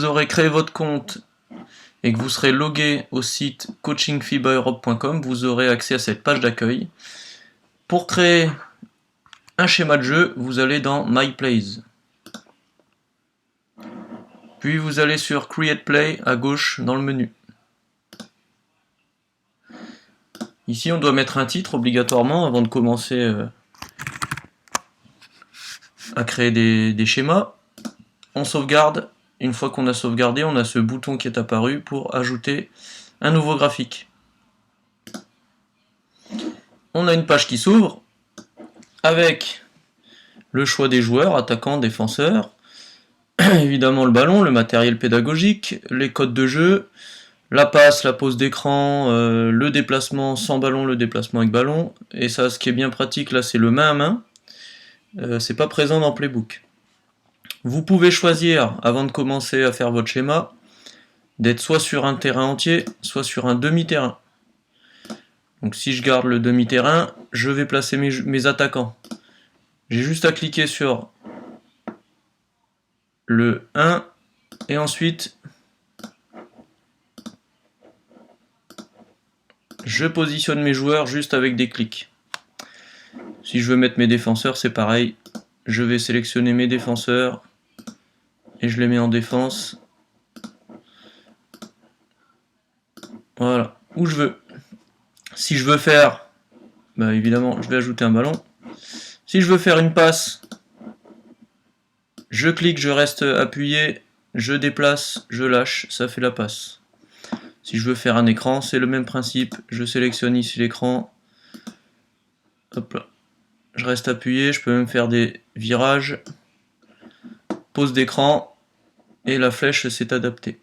vous aurez créé votre compte et que vous serez logué au site coachingfibaeurope.com, vous aurez accès à cette page d'accueil. Pour créer un schéma de jeu, vous allez dans My Plays. Puis vous allez sur Create Play à gauche dans le menu. Ici, on doit mettre un titre obligatoirement avant de commencer à créer des schémas. On sauvegarde. Une fois qu'on a sauvegardé, on a ce bouton qui est apparu pour ajouter un nouveau graphique. On a une page qui s'ouvre avec le choix des joueurs, attaquants, défenseurs, évidemment le ballon, le matériel pédagogique, les codes de jeu, la passe, la pose d'écran, le déplacement sans ballon, le déplacement avec ballon, et ça, ce qui est bien pratique là, c'est le main à main, c'est pas présent dans Playbook. Vous pouvez choisir, avant de commencer à faire votre schéma, d'être soit sur un terrain entier, soit sur un demi-terrain. Donc si je garde le demi-terrain, je vais placer mes attaquants. J'ai juste à cliquer sur le 1 et ensuite je positionne mes joueurs juste avec des clics. Si je veux mettre mes défenseurs, c'est pareil. Je vais sélectionner mes défenseurs et je les mets en défense. Voilà, où je veux. Si je veux faire, bah évidemment, je vais ajouter un ballon. Si je veux faire une passe, je clique, je reste appuyé, je déplace, je lâche, ça fait la passe. Si je veux faire un écran, c'est le même principe. Je sélectionne ici l'écran. Hop là. Je reste appuyé, je peux même faire des virages. Pause d'écran. Et la flèche s'est adaptée.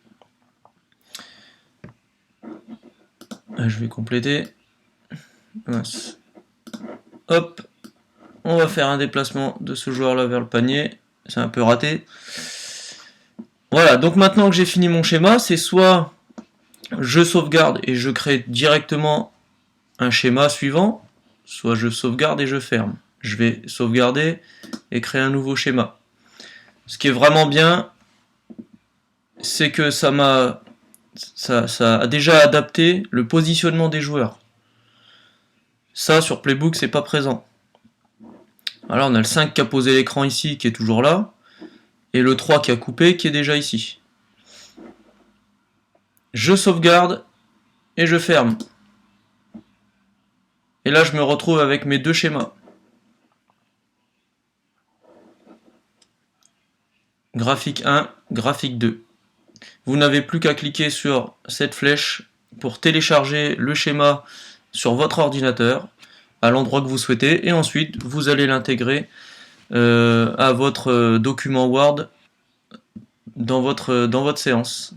Je vais compléter. Hop. On va faire un déplacement de ce joueur-là vers le panier. C'est un peu raté. Voilà, donc maintenant que j'ai fini mon schéma, c'est soit je sauvegarde et je crée directement un schéma suivant, soit je sauvegarde et je ferme. Je vais sauvegarder et créer un nouveau schéma. Ce qui est vraiment bien, c'est que ça a déjà adapté le positionnement des joueurs. Ça, sur Playbook, c'est pas présent. Alors, on a le 5 qui a posé l'écran ici, qui est toujours là, et le 3 qui a coupé, qui est déjà ici. Je sauvegarde et je ferme. Et là, je me retrouve avec mes deux schémas. Graphique 1, graphique 2. Vous n'avez plus qu'à cliquer sur cette flèche pour télécharger le schéma sur votre ordinateur à l'endroit que vous souhaitez, et ensuite vous allez l'intégrer à votre document Word dans votre séance.